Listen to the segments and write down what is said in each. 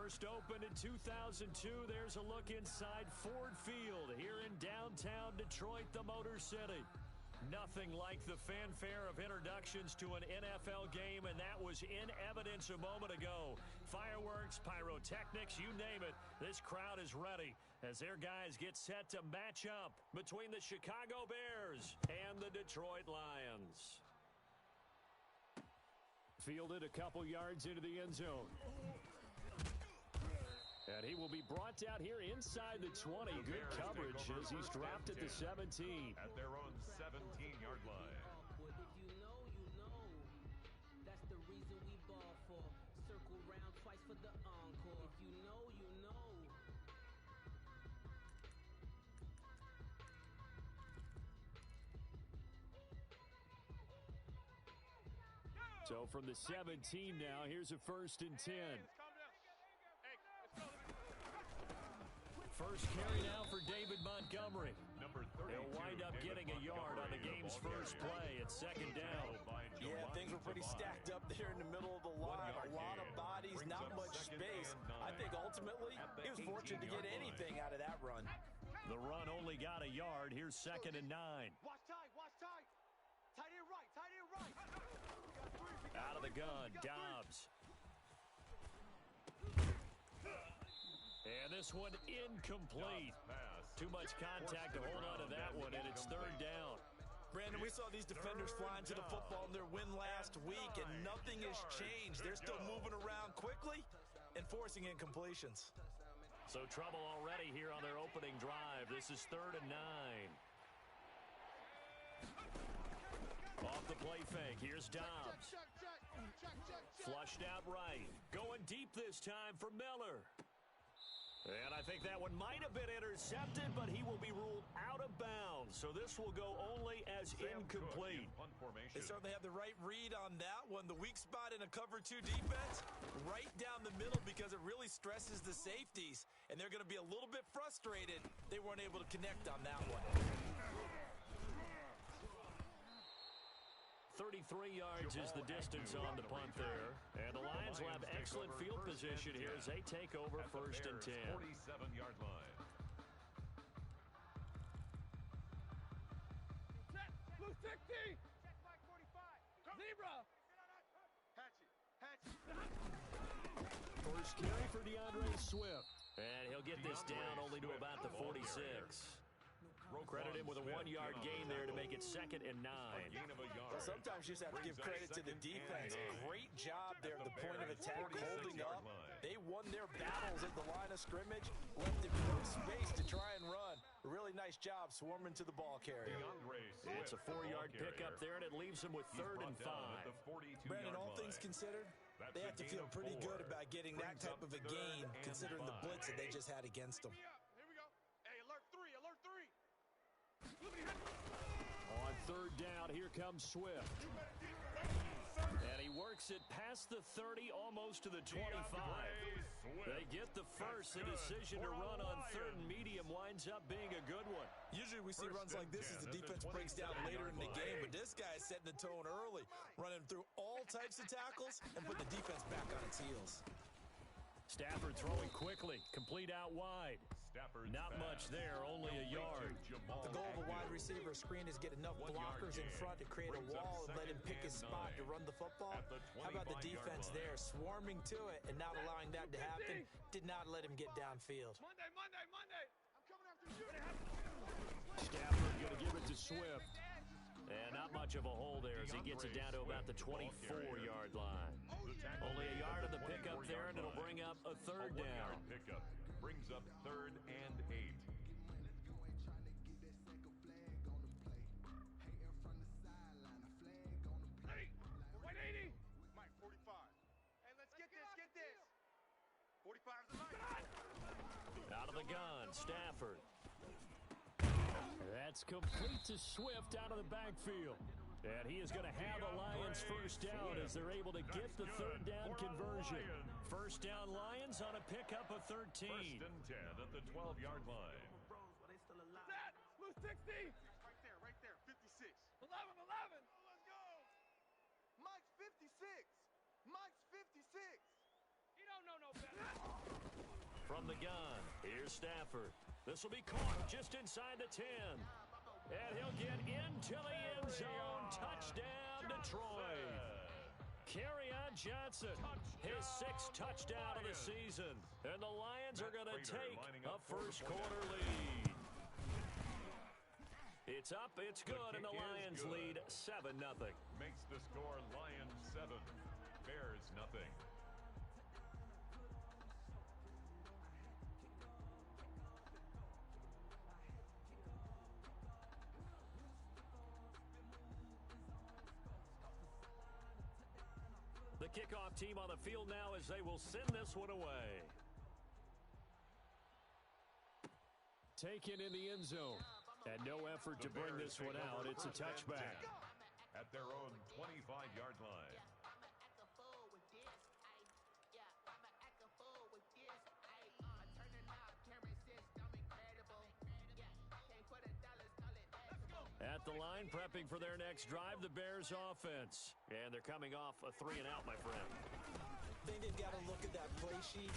First opened in 2002, there's a look inside Ford Field here in downtown Detroit, the Motor City. Nothing like the fanfare of introductions to an NFL game, and that was in evidence a moment ago. Fireworks, pyrotechnics, you name it. This crowd is ready as their guys get set to match up between the Chicago Bears and the Detroit Lions. Fielded a couple yards into the end zone. And he will be brought down here inside the 20. Good coverage as he's dropped at the 17. At their own 17-yard line. If you know, you know. That's the reason we ball for. Circle round twice for the encore. If you know, you know. So from the 17 now, here's a 1st and 10. First carry now for David Montgomery. He'll wind up getting a yard on the game's first play at 2nd down. Yeah, things were pretty stacked up there in the middle of the line. A lot of bodies, not much space. I think ultimately he was fortunate to get anything out of that run. The run only got a yard. Here's 2nd and 9. Watch tight, watch tight. Tight end right, tight end right. Out of the gun, Dobbs. And this one incomplete. Too much contact to hold on to that one, and it's 3rd down. Brandon, we saw these defenders flying to the football in their win last week, and nothing has changed. They're still moving around quickly and forcing incompletions. So trouble already here on their opening drive. This is 3rd and 9. Off the play fake, here's Dobbs. Flushed out right. Going deep this time for Miller. And I think that one might have been intercepted, but he will be ruled out of bounds. So this will go only as incomplete. They certainly have the right read on that one. The weak spot in a cover 2 defense, right down the middle because it really stresses the safeties. And they're going to be a little bit frustrated they weren't able to connect on that one. 33 yards is the distance on the punt there. And the Lions will have excellent field position here as they take over 1st and 10. 47-yard line. Blue 60. Check Mike 45. Zebra. Hatchet. First carry for DeAndre Swift. And he'll get this down only to about the 46. Credit him with a 1-yard gain there to make it 2nd and 9. Well, sometimes you just have to give credit to the defense. Great job there at the point of attack, holding up. They won their battles at the line of scrimmage, left him no space to try and run. A really nice job swarming to the ball carrier. It's a 4-yard pickup there, and it leaves him with 3rd and 5. Brandon, all things considered, they have to feel pretty good about getting that type of a gain, considering the blitz that they just had against them. Here we go. Hey, alert 3, alert 3. On 3rd down, here comes Swift. And he works it past the 30, almost to the 25. They get the first. The decision to run on 3rd and medium winds up being a good one. Usually we see runs like this as the defense breaks down later in the game, but this guy is setting the tone early, running through all types of tackles and put the defense back on its heels. Stafford throwing quickly, complete out wide. Not much there, only a yard. The goal of a wide receiver screen is get enough blockers in front to create a wall and let him pick his spot to run the football. How about the defense there, swarming to it and not allowing that to happen? Did not let him get downfield. Monday. I'm coming after you. Stafford going to give it to Swift. And not much of a hole there as he gets it down to about the 24-yard line. Only a yard of the pickup there, and it'll bring up a 3rd down. Pickup brings up 3rd and 8. Hey, 180. Mike 45. Hey, let's get this. 45 is the line. Out of the gun, Stafford. That's complete to Swift out of the backfield. And he is going to have the Lions 1st down as they're able to get the 3rd down conversion. 1st down Lions on a pickup of 13. 1st and 10 at the 12-yard line. Set, blue 60. Right there, 56. 11. Oh, let's go. Mike's 56. He don't know no better. from the gun. Here's Stafford. This will be caught just inside the 10. And he'll get into the end zone. Touchdown, Detroit. Kerryon Johnson, his 6th touchdown of the season. And the Lions are going to take a first quarter lead. It's up, it's good, and the Lions lead 7-0. Makes the score Lions 7, Bears nothing. The kickoff team on the field now as they will send this one away. Taken in the end zone. And no effort to bring this one out. It's a touchback. At their own 25-yard line. At the line, prepping for their next drive, the Bears offense. And they're coming off a 3-and-out, my friend. I think they've got to look at that play sheet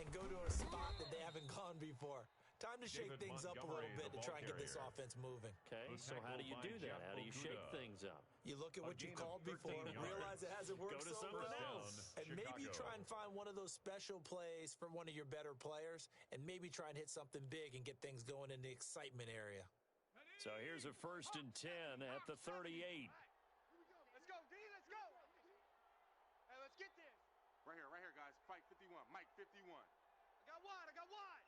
and go to a spot that they haven't gone before. Time to shake things up a little bit to try and get this offense moving. Okay, so how do you do that? How do you shake things up? You look at what you've called before, realize it hasn't worked so well, and maybe try and find one of those special plays for one of your better players, and maybe try and hit something big and get things going in the excitement area. So here's a 1st and 10 at the 38. Let's go, D, let's go. Hey, let's get this. Right here, guys. Fight 51. Mike, 51. I got wide.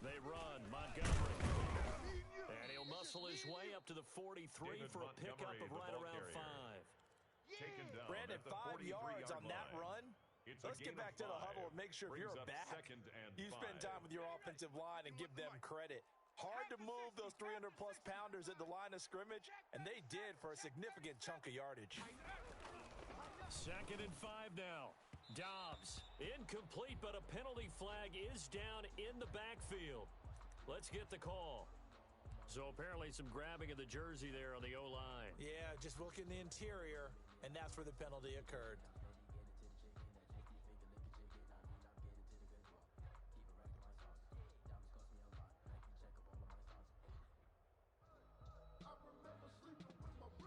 They run, Montgomery. And he'll muscle his way up to the 43 for a pickup of right around 5. Taken down Brandon, at the 5 yards on that run. Let's get back to the huddle and make sure if you're a back, you spend time with your offensive line and give them credit. Hard to move those 300-plus pounders at the line of scrimmage, and they did for a significant chunk of yardage. 2nd and 5 now. Dobbs, incomplete, but a penalty flag is down in the backfield. Let's get the call. So apparently some grabbing of the jersey there on the O-line. Yeah, just look in the interior, and that's where the penalty occurred.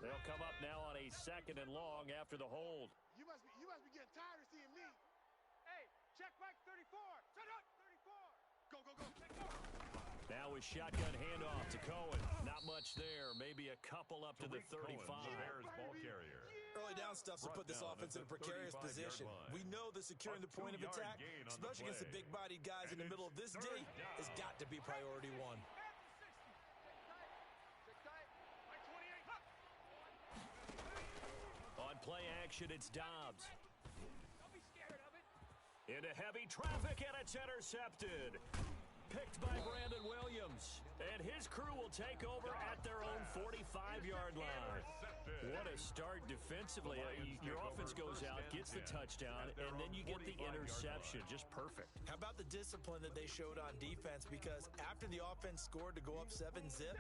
They'll come up now on a 2nd and long after the hold. You must be getting tired of seeing me. Hey, check Mike 34. Shut up, 34. Go. Now with shotgun handoff to Cohen. Not much there. Maybe a couple up to the 35. Bears ball carrier. Early down stuff to put this offense in a precarious position. We know that securing the point of attack, especially against the big-bodied guys in the middle of this D, has got to be priority 1. Play action, it's Dobbs. Into heavy traffic, and it's intercepted. Picked by Brandon Williams. And his crew will take over at their own 45-yard line. What a start defensively. Your offense goes out, gets the touchdown, and then you get the interception. Just perfect. How about the discipline that they showed on defense? Because after the offense scored to go up 7-zip,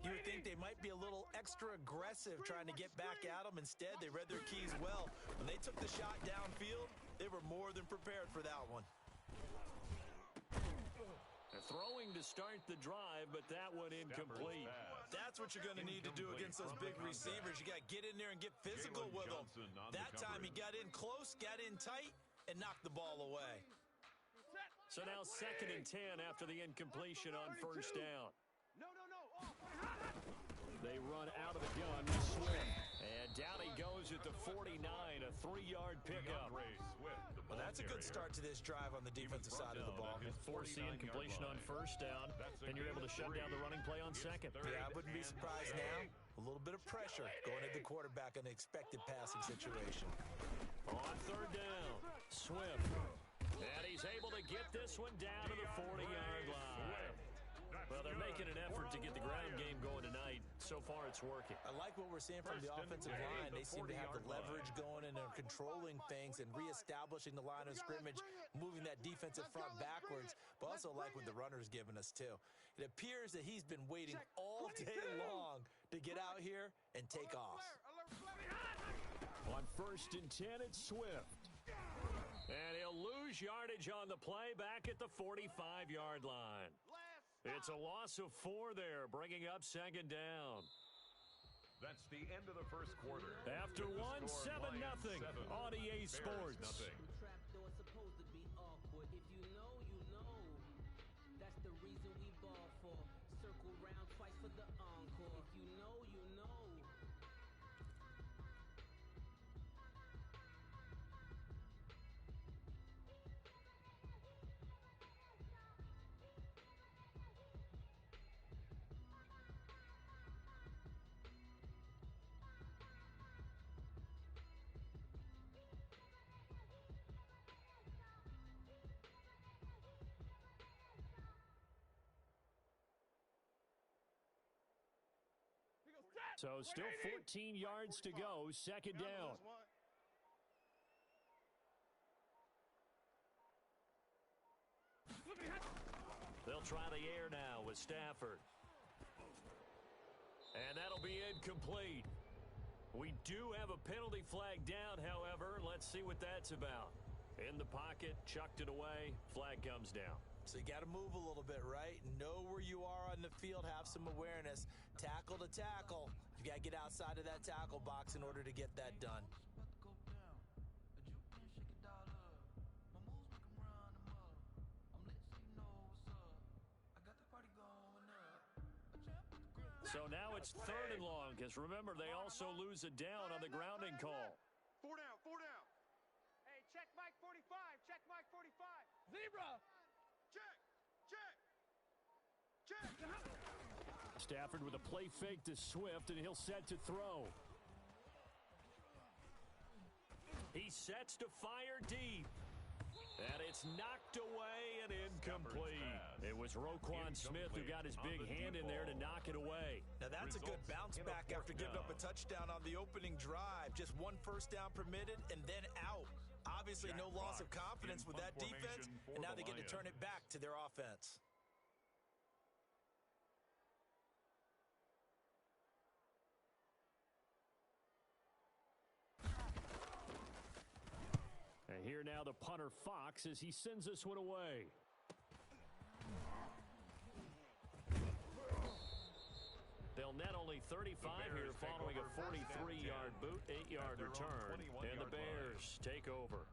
you would think they might be a little extra aggressive trying to get back at them. Instead, they read their keys well. When they took the shot downfield, they were more than prepared for that one. They're throwing to start the drive, but that one incomplete. That's what you're going to need to do against those big receivers. You got to get in there and get physical with them. That time he got in close, got in tight, and knocked the ball away. So now 2nd and 10 after the incompletion on 1st down. No. They run out of the gun with Swift. And down he goes at the 49, a 3-yard pickup. Well, that's a good start to this drive on the defensive side of the ball. Force the incompletion on 1st down, and you're able to shut down the running play on 2nd. Yeah, I wouldn't be surprised now. A little bit of pressure going at the quarterback in the expected passing situation. On 3rd down, Swift. And he's able to get this one down to the 40-yard line. Well, they're making an effort to get the ground game going tonight. So far, it's working. I like what we're seeing from the offensive line. They seem to have the leverage going and they're controlling things and reestablishing the line of scrimmage, moving that defensive front backwards, but also like what the runner's giving us, too. It appears that he's been waiting all day long to get out here and take off. On 1st and 10, it's Swift. And he'll lose yardage on the play back at the 45-yard line. It's a loss of 4 there, bringing up 2nd down. That's the end of the first quarter. After one, 7-0 on EA Sports. Trapdoor supposed to be awkward. If you know, you know. That's the reason we ball for. Circle round twice for the encore. If you know, you know. So still 14 yards to go, 2nd down. They'll try the air now with Stafford. And that'll be incomplete. We do have a penalty flag down, however. Let's see what that's about. In the pocket, chucked it away, flag comes down. So you got to move a little bit, right? Know where you are on the field, have some awareness. Tackle to tackle. You got to get outside of that tackle box in order to get that done. So now it's 3rd and long, because remember, they also lose it down on the grounding call. 4 down, 4 down. Hey, check Mike 45, check Mike 45. Zebra! Check, check, check. Stafford with a play fake to Swift, and he'll set to throw. He sets to fire deep. And it's knocked away and incomplete. It was Roquan Smith who got his big hand in there to knock it away. Now that's a good bounce back after giving up a touchdown on the opening drive. Just 1 first down permitted and then out. Obviously no loss of confidence with that defense, and now they get to turn it back to their offense. And here now the punter Fox as he sends this one away. They'll net only 35 here following a 43-yard boot, 8-yard return. And the Bears take over.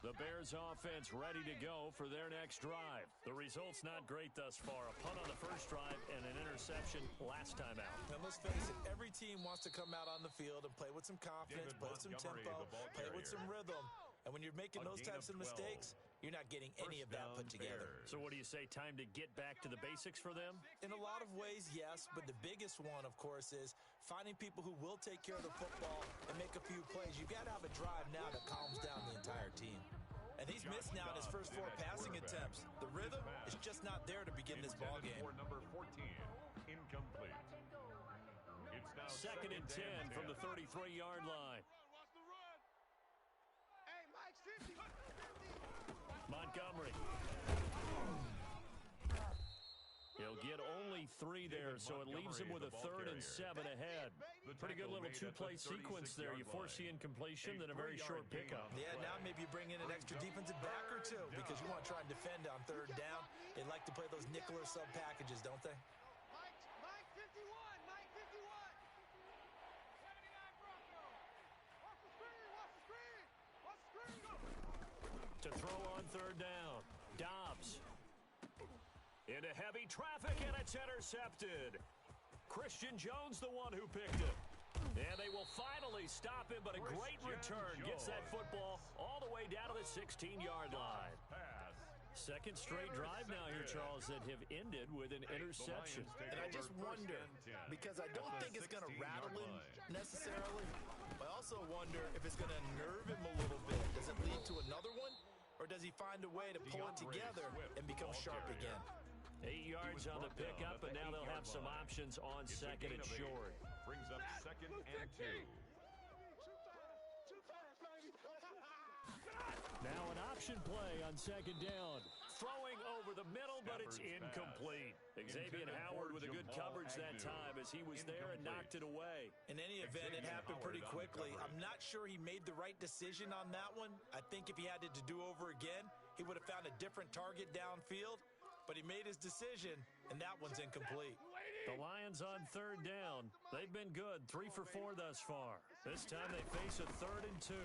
The Bears offense ready to go for their next drive. The result's not great thus far. A punt on the first drive and an interception last time out. And let's face it, every team wants to come out on the field and play with some confidence, play with some tempo, play with some rhythm. And when you're making those types of mistakes, you're not getting any of that put together. So what do you say, time to get back to the basics for them? In a lot of ways, yes, but the biggest one, of course, is finding people who will take care of the football and make a few plays. You've got to have a drive now that calms down the entire team. And he's missed now in his first 4 passing attempts. The rhythm is just not there to begin this ball game. Number 14, incomplete. It's now 2nd and 10 from the 33-yard line. Watch the run. Hey, Mike 50. Montgomery. He'll get only 3 there, so it leaves him with a 3rd and 7 ahead. Pretty good little 2-play sequence there. You force the incompletion, then a very short pickup. Yeah, now maybe you bring in an extra defensive back or two because you want to try and defend on 3rd down. They like to play those nickel or sub packages, don't they? Mike 51, Mike 51. 79 Bronco. Watch the screen, watch the screen. Watch the screen. To throw on 3rd down. Dobbs. Into heavy traffic, and it's intercepted. Christian Jones, the one who picked it. And they will finally stop him, but a great return gets that football all the way down to the 16-yard line. Second straight drive now here, Charles, that have ended with an interception. And I just wonder, because I don't think it's going to rattle him necessarily, but I also wonder if it's going to nerve him a little bit. Does it lead to another one, or does he find a way to pull it together and become sharp again? 8 yards on the pickup, and now they'll have some options on 2nd and short. Brings up 2nd and 2. Now an option play on 2nd down. throwing over the middle, but it's incomplete. Xavier Howard with a good coverage that time as he was there and knocked it away. In any event, it happened pretty quickly. I'm not sure he made the right decision on that one. I think if he had it to do over again, he would have found a different target downfield, but he made his decision, and that one's incomplete. The Lions on third down. They've been good, 3 for 4 thus far. This time they face a 3rd and 2.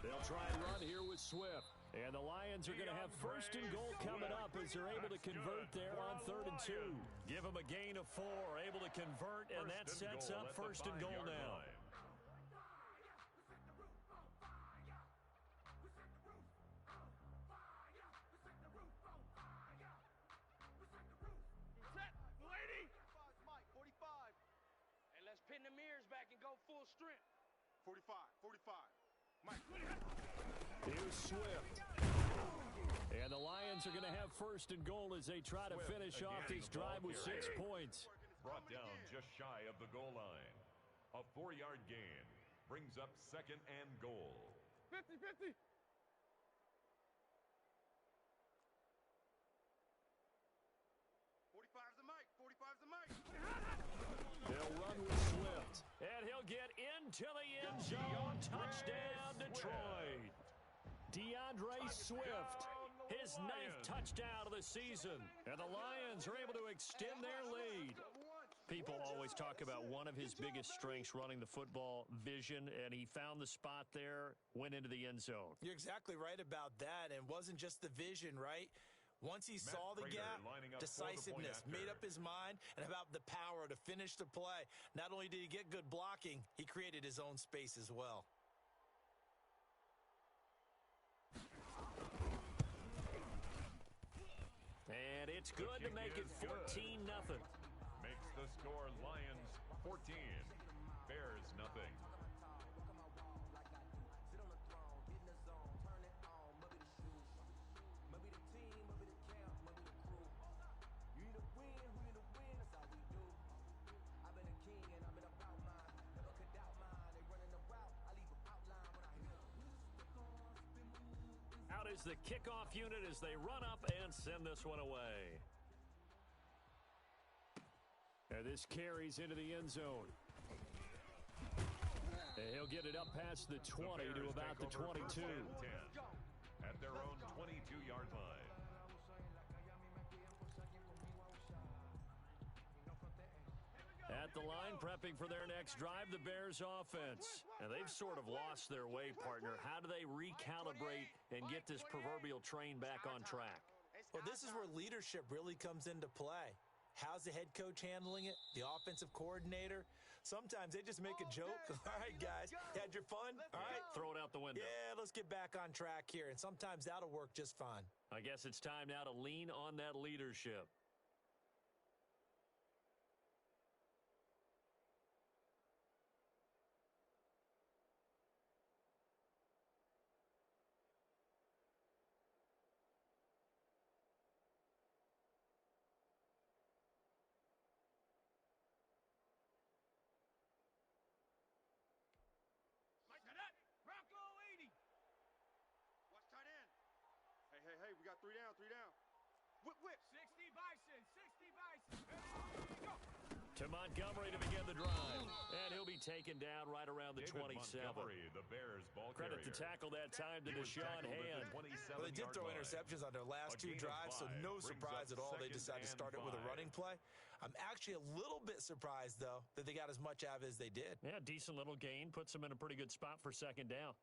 They'll try and run here with Swift. And the Lions are going to have 1st and goal coming up as they're able to convert there on 3rd and 2. Give them a gain of 4, able to convert, and that sets up 1st and goal now. Pin the mirrors back and go full strength. 45. Mike. Here's Swift. And the Lions are going to have 1st and goal as they try to finish off this drive with 6 points. Brought down just shy of the goal line. A 4-yard gain brings up 2nd and goal. 50-50. 45's the Mike. 45's the Mike. They'll run with Swift, and he'll get into the end zone. Touchdown, Detroit. DeAndre Swift, his 9th touchdown of the season, and the Lions are able to extend their lead. People always talk about one of his biggest strengths, running the football, vision, and he found the spot there, went into the end zone. You're exactly right about that, and it wasn't just the vision, right? Once he saw the gap, decisiveness, made up his mind, and about the power to finish the play. Not only did he get good blocking, he created his own space as well. And it's good to make it 14-0. Makes the score Lions 14, Bears nothing. Out is the kickoff unit as they run up and send this one away. And this carries into the end zone. And he'll get it up past the 20 to about the 22. At their own 22-yard line. At the line, prepping for their next drive, the Bears offense. And they've sort of lost their way, partner. How do they recalibrate and get this proverbial train back on track? Well, this is where leadership really comes into play. How's the head coach handling it? The offensive coordinator? Sometimes they just make a joke. All right, guys, had your fun? All right. Throw it out the window. Yeah, let's get back on track here. And sometimes that'll work just fine. I guess it's time now to lean on that leadership. Hey, we got 3 down. Whip. 60 Bison. Ready, go. To Montgomery to begin the drive. And he'll be taken down right around the 27. The Bears ball Credit to tackle that time to Deshaun Hand. Well, they did throw interceptions on their last 2 drives, so no surprise at all they decided to start it with a running play. I'm actually a little bit surprised, though, that they got as much out of it as they did. Yeah, decent little gain. Puts them in a pretty good spot for 2nd down.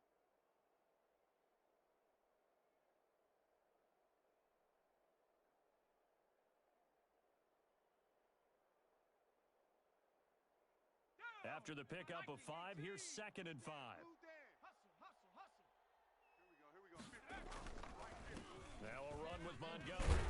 After the pickup of 5, here's 2nd and 5. Hustle. Here we go. Now a run with Montgomery.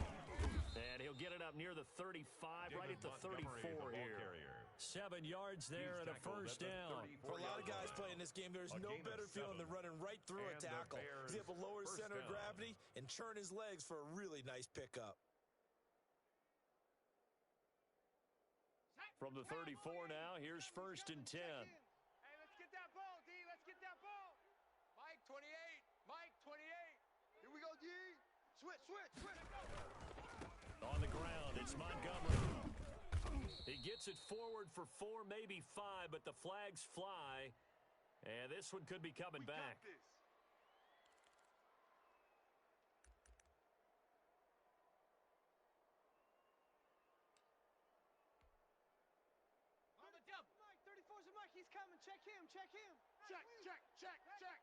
And he'll get it up near the 35, right at the 34 here. 7 yards there and a 1st down. For a lot of guys playing this game, there's no better feeling than running right through a tackle. He's able to lower his center of gravity and churn his legs for a really nice pickup. From the 34 now, here's 1st and 10. Hey, let's get that ball, D. Let's get that ball. Mike 28. Here we go, D. Switch. It's Montgomery. He gets it forward for 4, maybe 5, but the flags fly. And this one could be coming back. On the dump. Mike, 34's a Mike. He's coming. Check him. Check him. Check, check, check, check.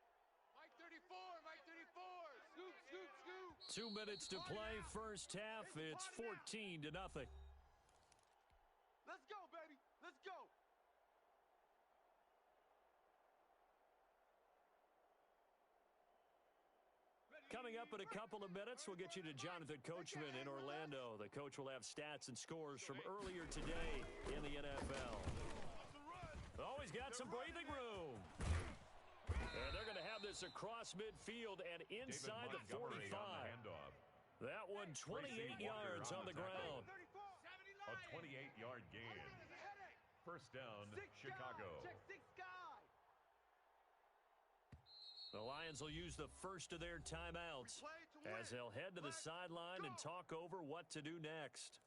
Mike 34. Mike 34. Scoop, scoop, scoop. 2 minutes to play. First half. It's 14-0. Let's go, baby. Let's go. Coming up in a couple of minutes, we'll get you to Jonathan Coachman in Orlando. The coach will have stats and scores from earlier today in the NFL. Oh, he's got some breathing room. And they're going to have this across midfield and inside the 45. That one 28 yards on the ground. A 28-yard gain. First down, Chicago. Check 6 guy. The Lions will use the first of their timeouts as they'll head to the sideline and talk over what to do next.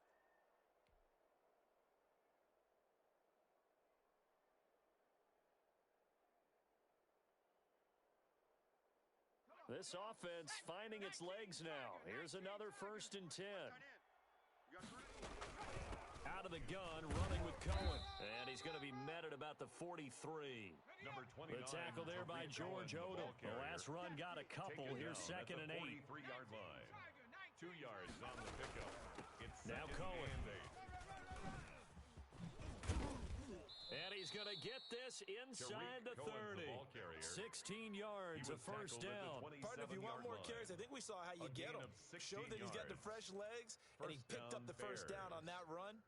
This offense finding its legs now. Here's another 1st and 10. Out of the gun, running with Cohen. And he's going to be met at about the 43. Number 29. The tackle there by George Odom. The last run got a couple. Here's 2nd and 8. 43-yard line. 2 yards on the pickup. It's now Cohen. And he's going to get this inside the 30. 16 yards, a first down. Partner, if you want more carries, I think we saw how you get them. Show that he's got the fresh legs, and he picked up the first down on that run.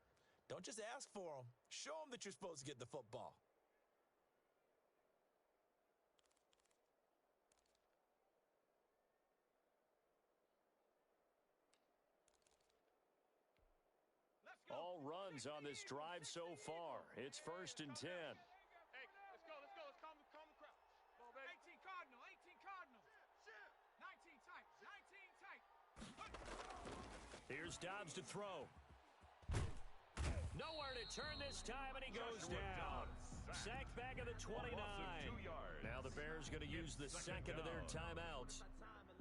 Don't just ask for them. Show them that you're supposed to get the football. All runs on this drive so far. It's 1st and 10. Hey, let's go. Let's go. Let's calm the crowd. Come on, baby. 18 Cardinal. 18 Cardinal. 19 tight. 19 tight. Here's Dobbs to throw. Nowhere to turn this time, and he goes down. Sacked back at the 29. Now the Bears going to use the second of their timeouts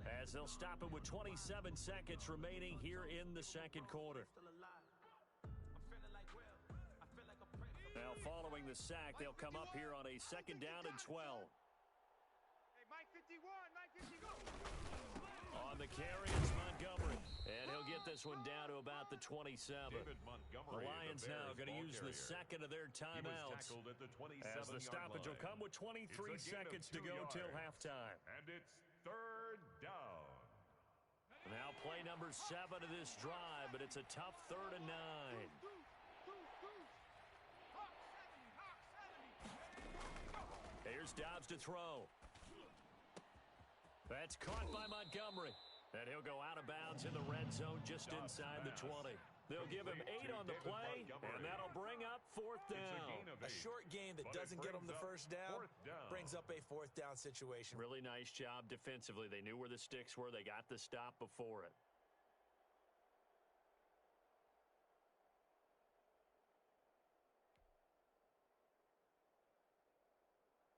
as they'll stop it with 27 seconds remaining here in the second quarter. Now following the sack, they'll come up here on a 2nd down and 12. Hey, Mike 51. Mike 51. On the carry, it's Montgomery. And he'll get this one down to about the 27. The Lions now going to use the second of their timeouts as the stoppage will come with 23 seconds to go till halftime. And it's 3rd down. Now play number 7 of this drive, but it's a tough 3rd and 9. Here's Dobbs to throw. That's caught by Montgomery. And he'll go out of bounds in the red zone just inside the 20. They'll give him 8 on the play, and that'll bring up 4th down. A short gain that doesn't get them the first down brings up a 4th down situation. Really nice job defensively. They knew where the sticks were. They got the stop before it.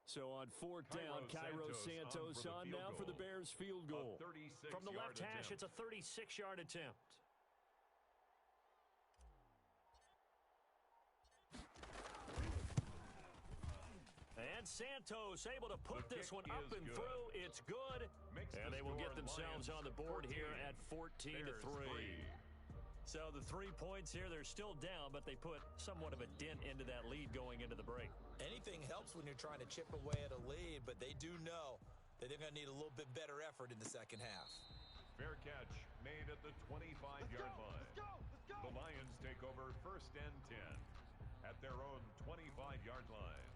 So on 4th down, Cairo Santos on now for the Bears field goal. From the left hash, it's a 36-yard attempt. And Santos able to put this one up and through. It's good. And they will get themselves on the board here at 14-3. So the 3 points here, they're still down, but they put somewhat of a dent into that lead going into the break. Anything helps when you're trying to chip away at a lead, but they do know that they're going to need a little bit better effort in the second half. Fair catch made at the 25-yard line. The Lions take over 1st and 10 at their own 25-yard line.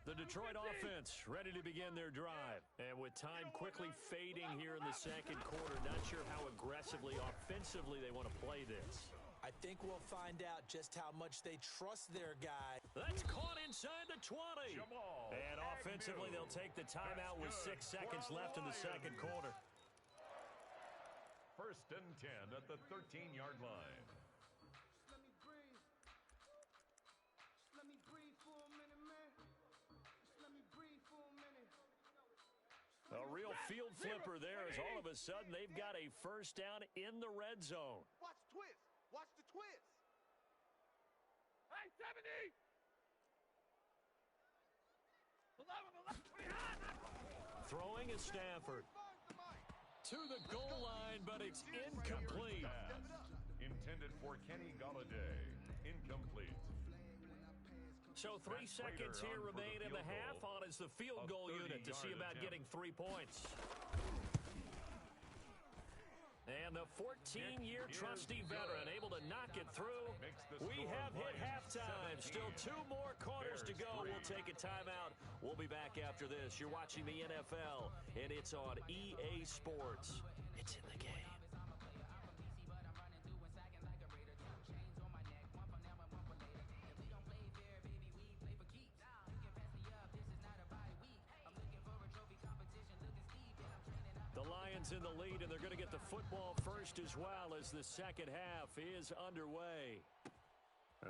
The Detroit offense ready to begin their drive. And with time quickly fading here in the second quarter, not sure how aggressively, offensively they want to play this. I think we'll find out just how much they trust their guy. That's caught inside the 20. Jamal And offensively, Agnew. they'll take the timeout with 6 seconds left in the second quarter. First and 10 at the 13-yard line. Just let me breathe. Just let me breathe for a minute, man. Just let me breathe for a minute. A real field flipper there as all of a sudden they've got a first down in the red zone. Watch twist. Watch the twist. Hey, 70! Throwing is Stafford. To the goal line, but it's incomplete. Pass. Intended for Kenny Galladay. Incomplete. So 3 seconds here remain in the half. On is the field goal unit to see about getting 3 points. And the 14-year trusty veteran able to knock it through. We have hit halftime. Still 2 more quarters to go. We'll take a timeout. We'll be back after this. You're watching the NFL, and it's on EA Sports. It's in the game. The Lions in the lead, and they're going to get the football first as well as the second half is underway.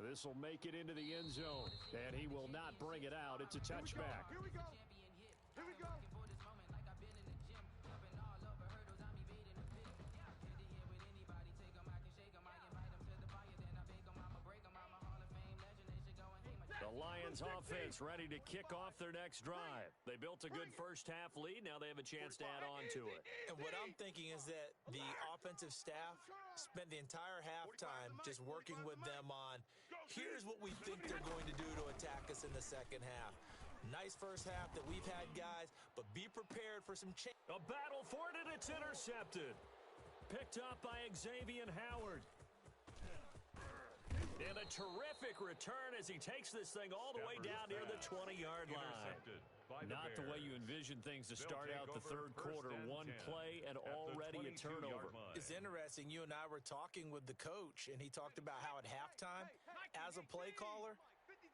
This will make it into the end zone, and he will not bring it out. It's a touchback. Here we go. Here we go. The Lions offense ready to kick off their next drive. They built a good first half lead. Now they have a chance to add on to it. And what I'm thinking is that the offensive staff spent the entire halftime just working with them on, here's what we think they're going to do to attack us in the second half. Nice first half that we've had, guys, but be prepared for some change. A battle for it, and it's intercepted. Picked up by Xavier Howard. And a terrific return as he takes this thing all the way down near the 20-yard line. Not the way you envision things to start out the third quarter. One play and already a turnover. It's interesting. You and I were talking with the coach, and he talked about how at halftime, as a play caller,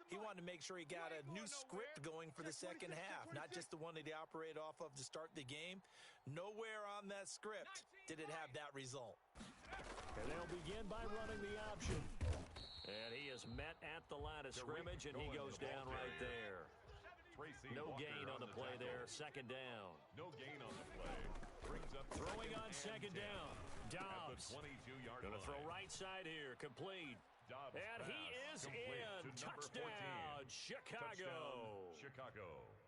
he wanted to make sure he got a new script going for the second half, not just the one that he operated off of to start the game. Nowhere on that script did it have that result. And they'll begin by running the option. And he is met at the line of scrimmage, and he goes down right there. No gain on the play there. Second down. No gain on the play. Brings up throwing on second down. Dobbs. Going to throw right side here. Complete. And he is in. Touchdown, Chicago.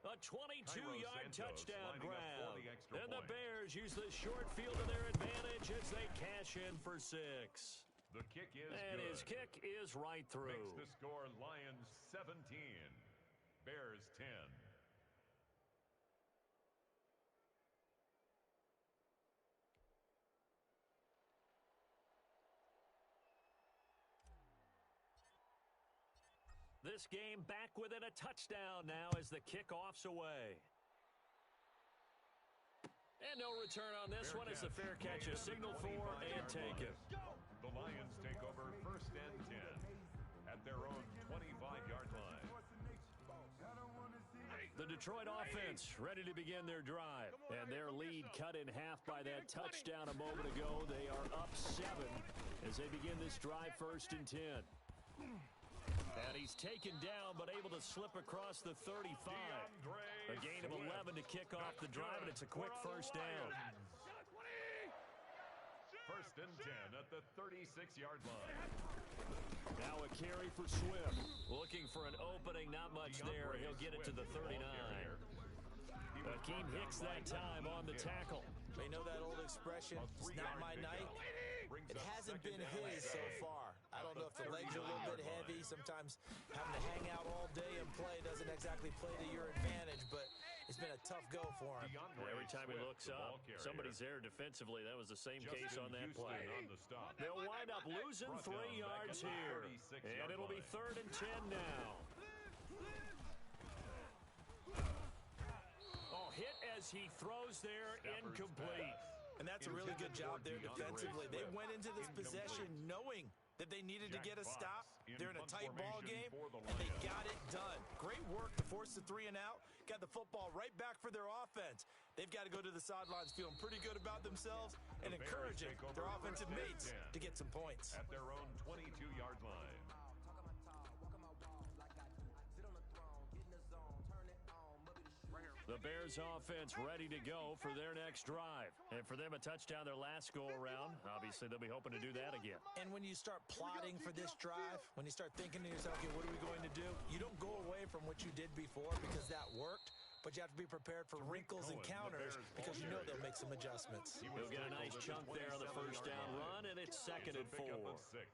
A 22-yard touchdown grab. And the Bears use the short field to their advantage as they cash in for 6. The kick is and good. His kick is right through. Makes the score Lions 17, Bears 10. This game back within a touchdown now as the kickoff's away. And no return on this one as the fair catch is signaled for and taken. The Lions take over first and 10 at their own 25-yard line. The Detroit offense ready to begin their drive. And their lead cut in half by that touchdown a moment ago. They are up 7 as they begin this drive first and 10. And he's taken down but able to slip across the 35. A gain of 11 to kick off the drive, and it's a quick first down. First and 10 at the 36-yard line. Now a carry for Swift. Looking for an opening, not much there. He'll get it to the 39. Akeem Hicks that time on the tackle. They know that old expression, it's not my night. It hasn't been his so far. I don't know if the legs are a little bit heavy. Sometimes having to hang out all day and play doesn't exactly play to your advantage, but it's been a tough go for him. Every time he looks up, somebody's there defensively. That was the same case on that play. They'll wind up losing 3 yards here, and it'll be 3rd and 10 now. Oh, hit as he throws there, incomplete. And that's a really good job there defensively. They went into this possession knowing that they needed to get a stop. They're in a tight ball game, the and they got it done. Great work to force the 3 and out. Got the football right back for their offense. They've got to go to the sidelines feeling pretty good about themselves and encouraging their offensive mates to get some points. At their own 22-yard line. The Bears offense ready to go for their next drive. And for them, a touchdown their last go-around. Obviously, they'll be hoping to do that again. And when you start plotting for this drive, when you start thinking to yourself, okay, what are we going to do? You don't go away from what you did before because that worked. But you have to be prepared for wrinkles and counters because you know they'll make some adjustments. He'll get a nice chunk there on the first down run, and it's 2nd and 4.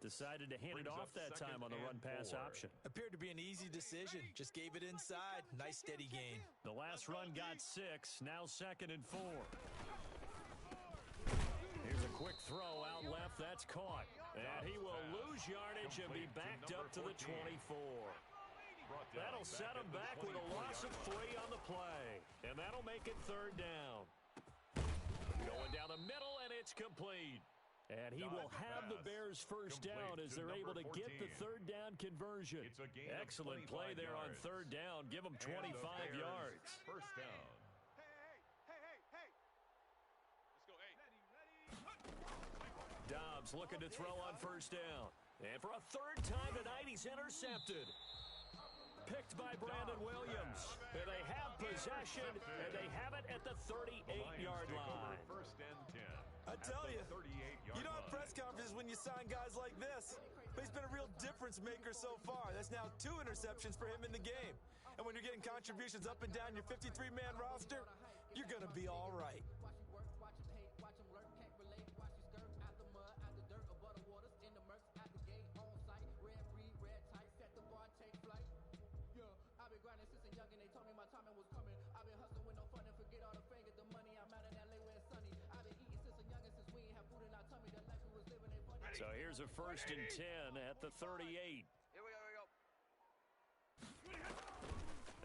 Decided to hand it off that time on the run-pass option. Appeared to be an easy decision. Just gave it inside. Nice steady gain. The last run got 6. Now 2nd and 4. Here's a quick throw out left. That's caught. And he will lose yardage and be backed up to the 24. That'll set him back with a loss of 3 on the play. And that'll make it 3rd down. Going down the middle, and it's complete. And he will have the Bears first down as they're able to get the 3rd down conversion. Excellent play there on 3rd down. Give them 25 yards. First down. Hey. Let's go, 8. Dobbs looking to throw on first down. And for a 3rd time tonight, he's intercepted. Picked by Brandon Williams. And they have possession, and they have it at the 38-yard line. First and 10. I tell you, you don't have press conferences when you sign guys like this. But he's been a real difference maker so far. That's now 2 interceptions for him in the game. And when you're getting contributions up and down your 53-man roster, you're going to be all right. So here's a 1st and 10 at the 38. Here we go.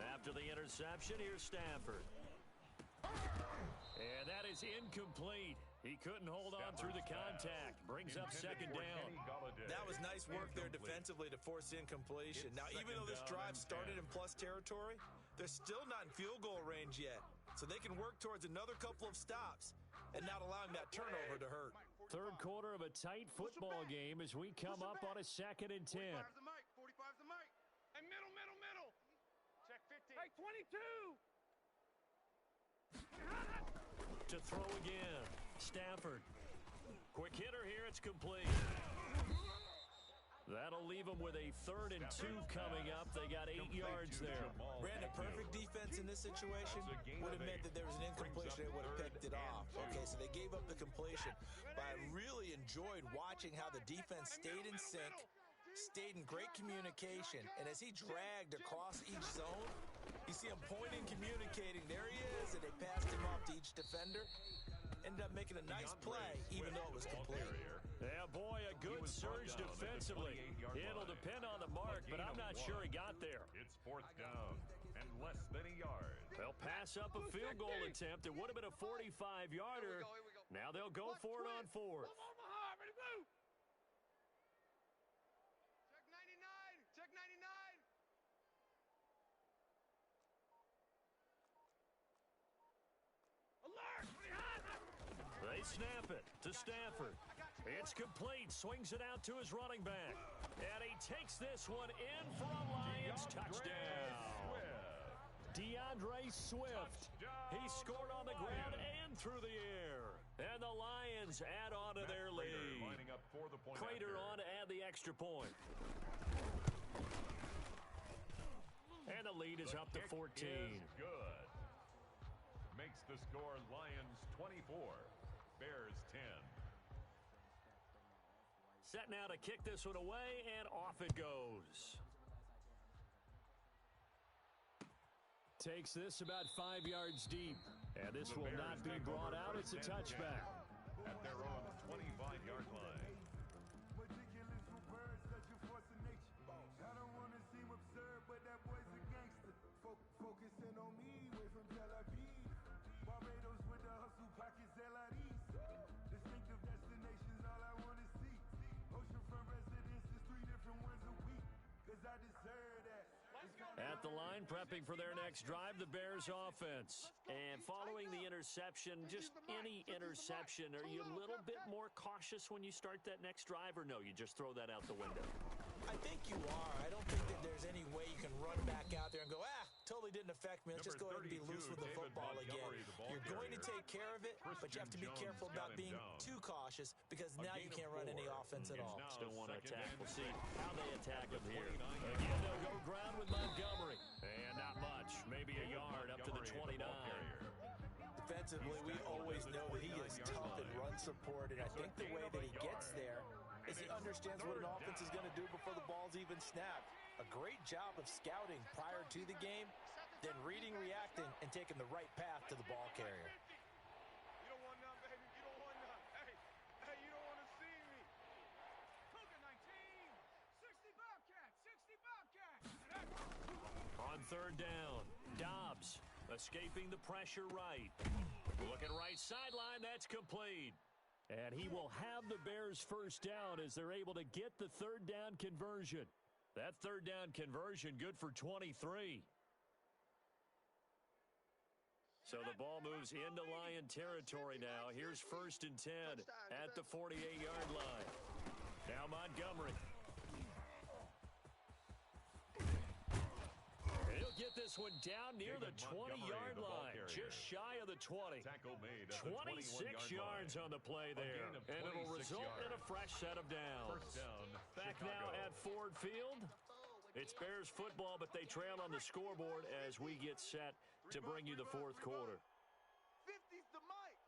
After the interception, here's Stafford. And that is incomplete. He couldn't hold on through the contact. Brings up 2nd down. That was nice work there defensively to force incompletion. Now, even though this drive started in plus territory, they're still not in field goal range yet. So they can work towards another couple of stops and not allowing that turnover to hurt. 3rd quarter of a tight football game as we come up on a 2nd and 10. 45's the mic. 45's the mic. Hey, middle. Check 50. Hey, 22. To throw again. Stafford. Quick hitter here. It's complete. That'll leave them with a 3rd and 2 coming up. They got 8 yards there. Brandon, perfect defense in this situation would have meant that there was an incompletion. They would have picked it off. Okay, so they gave up the completion. But I really enjoyed watching how the defense stayed in sync, stayed in great communication, and as he dragged across each zone, you see him pointing, communicating. There he is, and they passed him off to each defender. Ended up making a nice play, even though it was complete. Yeah, boy, a good surge defensively. It'll depend on the mark, but I'm not sure he got there. It's 4th down and less than a yard. They'll pass up a field goal attempt. It would have been a 45-yarder. Now they'll go for it on 4th. Omaha, ready to move. Check 99. Alert! Behind us! They snap it to Stafford. It's complete. Swings it out to his running back. And he takes this one in for a Lions touchdown. DeAndre Swift. He scored on the ground and through the air. And the Lions add on to their lead. Prater on to add the extra point. And the lead is up to 14. Good. Makes the score Lions 24, Bears 10. Set now to kick this one away, and off it goes. Takes this about 5 yards deep. And this will not be brought out. It's a touchback. At their own 25-yard line. Ridiculous for birds, such a force of nature. I don't want to seem absurd, but that boy's a gangster. Focusing on me, way from Tel Aviv. Barbados with the hustle pockets, LIDs. Distinctive destinations, all I want to see. Oceanfront residence. at the line, prepping for their next drive, the Bears offense. And following the interception, just any interception, are you a little bit more cautious when you start that next drive, or no, you just throw that out the window? I think you are. I don't think that there's any way you can run back out there and go, totally didn't affect me. Let's just go ahead and be loose with the football again. You're going to take care of it, but you have to be careful about being too cautious because now you can't run any offense at all. Still want to attack. We'll see how they attack him here. Again, they'll go ground with Montgomery. And not much. Maybe a yard up to the 29. Defensively, we always know that he is tough in run support, and I think the way that he gets there is he understands what an offense is going to do before the ball's even snapped. A great job of scouting prior to the game, then reading, reacting, and taking the right path to the ball carrier. You don't want none, baby. You don't want none. Hey, you don't want to see me. Cougar 19. 60 Bobcat. 60 Bobcat. On third down, Dobbs escaping the pressure right. Looking right sideline, that's complete. And he will have the Bears first down as they're able to get the third down conversion. That third down conversion good for 23. So the ball moves into Lion territory now. Here's 1st and 10 at the 48-yard line. Now Montgomery. He'll get this one down near the 20-yard line, just shy of the 20. 26 yards on the play there, and it'll result in a fresh set of downs. Back now at Ford Field. It's Bears football, but they trail on the scoreboard as we get set to bring you the fourth quarter. 50's the Mike.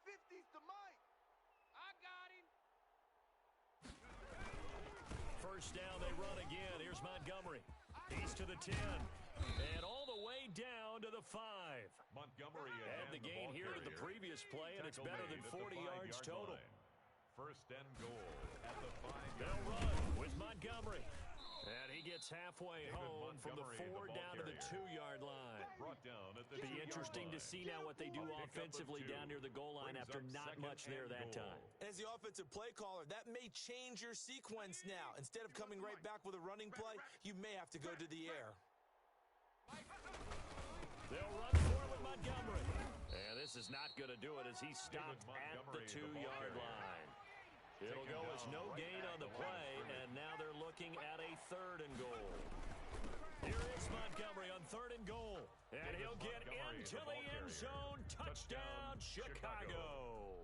50's the Mike. I got him. First down, they run again. Here's Montgomery. He's to the 10. And all the way down to the 5. Montgomery and the gain here to the previous play, and it's better than 40 yards total. First and goal at the 5-yard They'll run with Montgomery. And he gets halfway home from the 4 down to the 2-yard line. Brought down at the Be interesting to see now what they do offensively down near the goal line after not much there that time. As the offensive play caller, that may change your sequence now. Instead of coming right back with a running play, you may have to go to the air. They'll run for it with Montgomery. And this is not going to do it as he stopped at the 2-yard line. It'll go as no gain on the play, and now they're looking at a 3rd and goal. Here is Montgomery on 3rd and goal. And he'll get into the end zone. Touchdown, Chicago.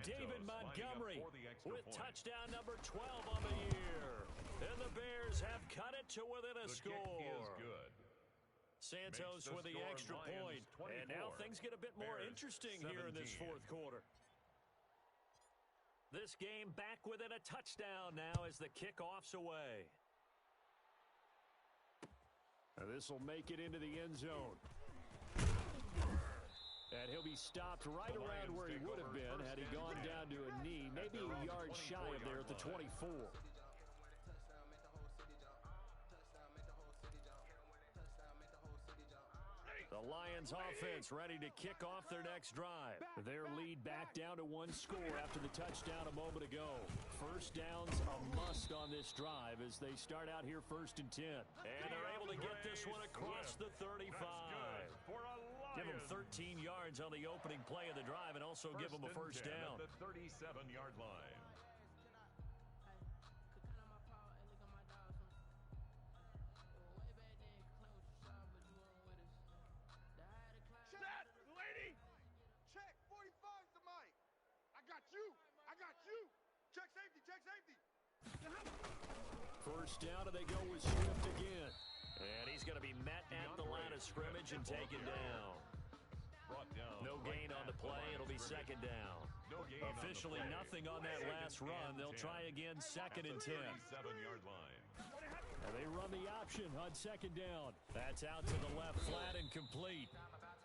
David Montgomery with touchdown number 12 on the year. And the Bears have cut it to within a score. Santos with the extra point. And now things get a bit more interesting here in this fourth quarter. This game back within a touchdown now as the kickoff's away. This will make it into the end zone. And he'll be stopped right around where he would have been had he gone down to a knee, maybe a yard shy of there at the 24. The Lions offense ready to kick off their next drive. Their lead back down to 1 score after the touchdown a moment ago. First down's a must on this drive as they start out here 1st and 10. And they're able to get this one across the 35. Give them 13 yards on the opening play of the drive and also give them a first down. At the 37-yard line. Check safety, check safety. First down, and they go with Swift again. And he's going to be met at the line of scrimmage and taken down. No gain on the play. It'll be 2nd down. Officially nothing on that last run. They'll try again 2nd and 10. 37-yard line. And they run the option on 2nd down. That's out to the left, flat and complete.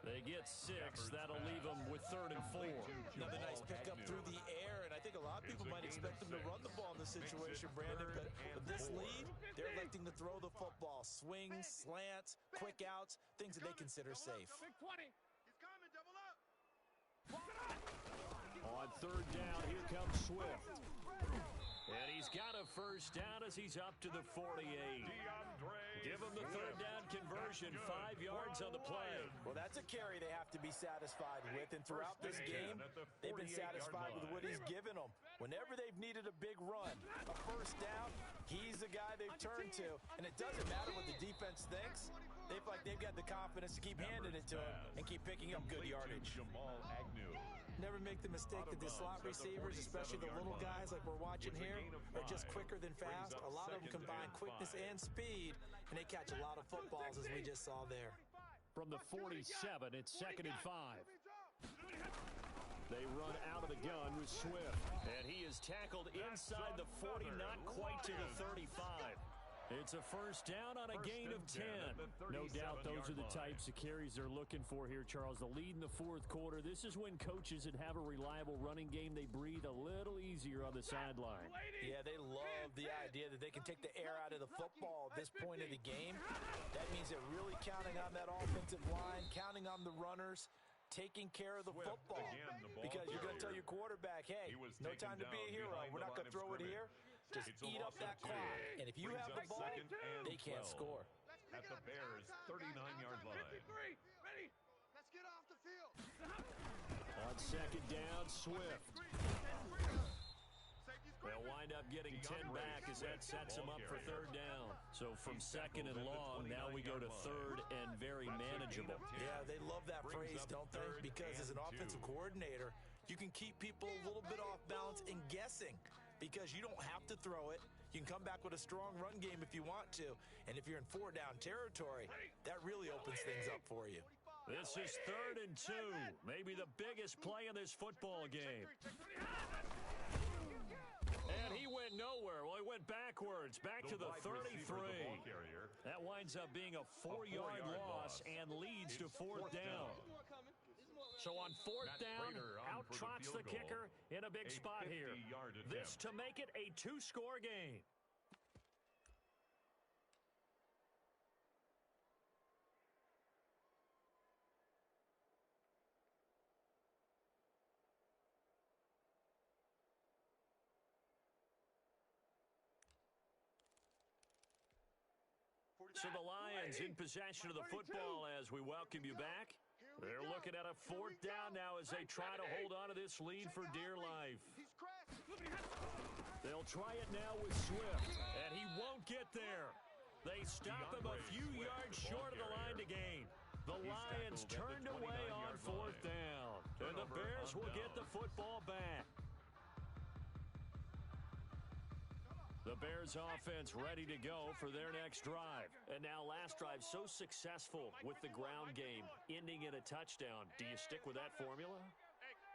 They get 6. That'll leave them with 3rd and 4. Another nice pickup through the air, and I think a lot of people might expect them to run the ball in this situation, Brandon. But with this lead, they're electing to throw the football. Swings, slants, quick outs, things that they consider safe. Big 20. He's coming, double up. On 3rd down, here comes Swift. And he's got a first down as he's up to the 48. Give him the third down conversion, 5 yards on the play. Well, that's a carry they have to be satisfied with. And throughout this game, they've been satisfied with what he's given them. Whenever they've needed a big run, a first down, he's the guy they've turned to. And it doesn't matter what the defense thinks. They feel like they've got the confidence to keep handing it to him and keep picking up good yardage. Never make the mistake that the slot receivers, especially the little guys like we're watching here, are just quicker than fast. A lot of them combine quickness and speed, and they catch a lot of footballs, as we just saw there. From the 47, it's 2nd and 5. They run out of the gun with Swift, and he is tackled inside the 40, not quite to the 35. It's a first down on a gain of 10. No doubt those are the types of carries they're looking for here, Charles. The lead in the fourth quarter. This is when coaches that have a reliable running game, they breathe a little easier on the sideline. Yeah, they love the idea that they can take the air out of the football at this point of the game. That means they're really counting on that offensive line, counting on the runners, taking care of the football. Because you're going to tell your quarterback, hey, no time to be a hero. We're not going to throw it here. Just eat up that clock. And if you have the ball, they can't score. At the Bears' 39-yard line. Ready? Let's get off the field. On second down, Swift. They'll wind up getting 10 back as that sets them up for third down. So from second and long, now we go to third and very manageable. Yeah, they love that phrase, don't they? Because as an offensive coordinator, you can keep people a little bit off balance and guessing. Because you don't have to throw it. You can come back with a strong run game if you want to. And if you're in 4-down territory, that really opens things up for you. This is 3rd and 2. Maybe the biggest play in this football game. And he went nowhere. Well, he went backwards, back to the 33. That winds up being a 4-yard loss and leads to 4th down. So on 4th down, out trots the kicker in a big spot here. This to make it a 2-score game. So the Lions in possession of the football as we welcome you back. They're looking at a 4th down now as they try to hold on to this lead for dear life. They'll try it now with Swift, and he won't get there. They stop him a few yards short of the line to gain. The Lions turned away on 4th down, and the Bears will get the football back. The Bears offense ready to go for their next drive. And now last drive so successful with the ground game, ending in a touchdown. Do you stick with that formula?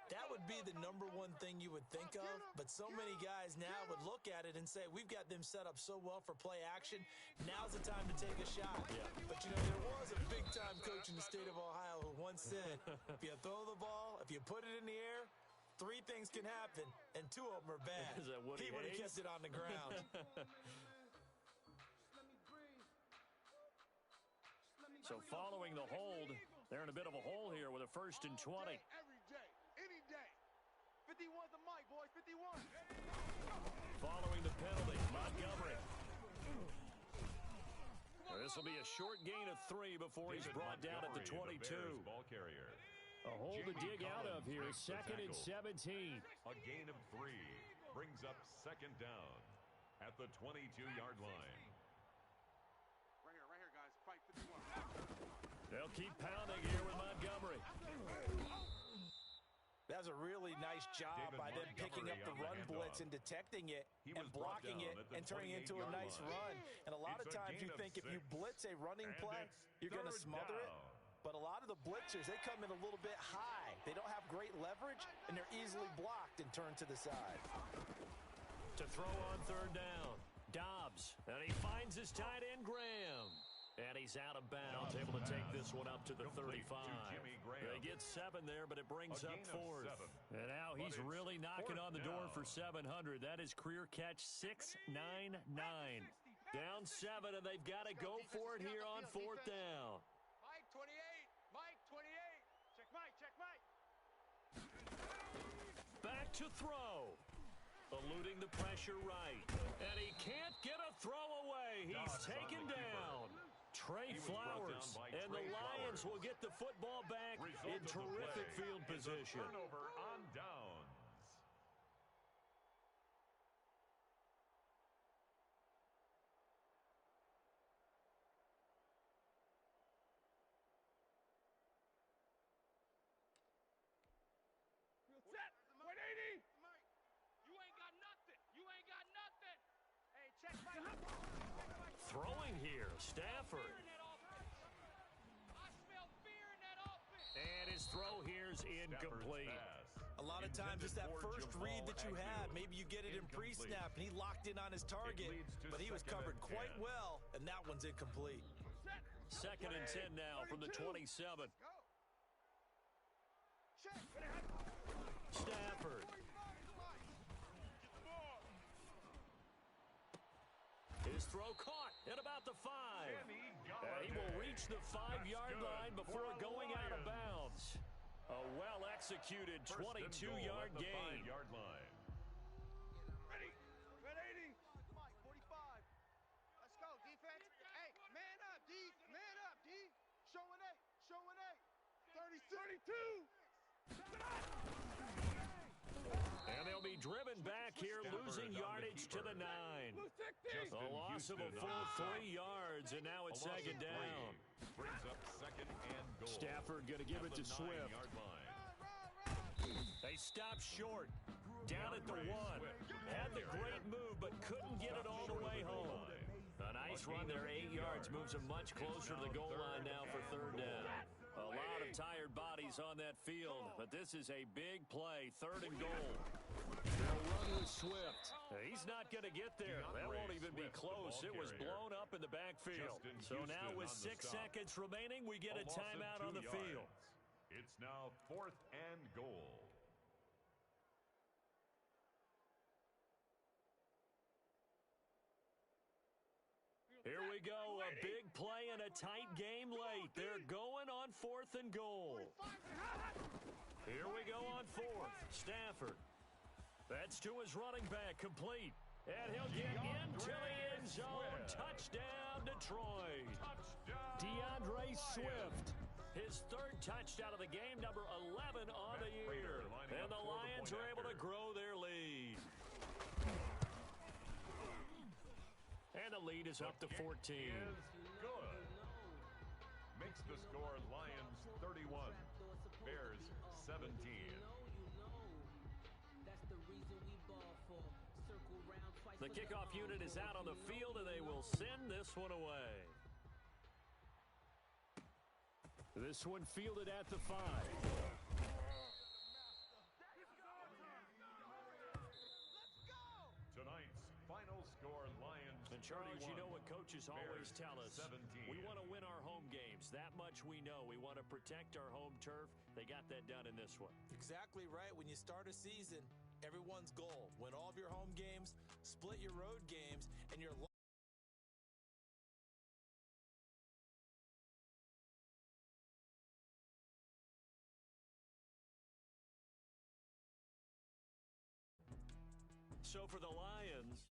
That would be the number one thing you would think of, but so many guys now would look at it and say, we've got them set up so well for play action, now's the time to take a shot. Yeah. But, you know, there was a big-time coach in the state of Ohio who once said, if you throw the ball, if you put it in the air, 3 things can happen, and 2 of them are bad. Is that he would have kept it on the ground. So following the hold, they're in a bit of a hole here with a 1st and 20. Every day, any day. 51's the mic, boys, 51. Following the penalty, Montgomery. This will be a short gain of 3 before he's brought down at the 22. Ball carrier. A hole to dig out of here. 2nd and 17. A gain of 3 brings up 2nd down at the 22-yard line. Right here, guys. Fight 51. They'll keep pounding here with Montgomery. That's a really nice job by them picking up the run blitz and detecting it and blocking it and turning it into a nice run. And a lot of times you think if you blitz a running play, you're going to smother it. But a lot of the blitzers, they come in a little bit high. They don't have great leverage, and they're easily blocked and turned to the side. To throw on 3rd down, Dobbs, and he finds his tight end, Graham. And he's out of bounds, able to take this one up to the 35. They get 7 there, but it brings up 4th. And now he's really knocking on the door for 700. That is career catch 699. Down 7, and they've got to go for it here on 4th down. Mike, 28. Mike, 28. Check Mike, check Mike. Back to throw. Eluding the pressure right. And he can't get a throw away. He's taken down. Trey Flowers. And the Lions will get the football back in terrific field position. Turnover on downs. Set. 180. You ain't got nothing. You ain't got nothing. Hey, check my Throwing here, Stafford. I smell fear in that offense. And his throw here's incomplete. A lot of times it's that first read that you have. Maybe you get it in pre-snap, and he locked in on his target, but he was covered quite well, and that one's incomplete. Second and 10 now from the 27. Stafford. His throw caught at about the 5. And he will reach the 5-yard line before going out of bounds. A well-executed 22-yard gain. Ready. 180. Mike, 45. Let's go, defense. Hey, man up, D. Man up, D. Showing 8. Showing 8. 32. And they'll be driven back here, losing yardage to the 9. A loss of a full 3 yards, and now it's second down. Brings up second and goal. Stafford going to give it to Swift. They stopped short. Down at the 1. Had the great move, but couldn't get it all the way home. A nice run there, 8 yards. Moves them much closer to the goal line now for third down. A lot of tired bodies on that field, but this is a big play. Third and goal. They'll run with Swift. He's not going to get there. That won't even be close. It was blown up in the backfield. So now with 6 seconds remaining, we get a timeout on the field. It's now 4th and goal. Here we go, a big play and a tight game late. They're going on 4th and goal. Here we go on 4th. Stafford. That's to his running back, complete. And he'll get into the end zone. Touchdown, Detroit. DeAndre Swift. His 3rd touchdown of the game, number 11 on the year. And the Lions are able to grow their lead. And the lead is up to 14. Good. Makes the score Lions 31, Bears 17. The kickoff unit is out on the field, and they will send this one away. This one fielded at the 5. Tonight's final score, Lions And Charles, 31, you know what coaches always tell us. 17. We want to win our home games. That much we know. We want to protect our home turf. They got that done in this one. Exactly right. When you start a season, everyone's goal: win all of your home games, split your road games, and your So for the Lions,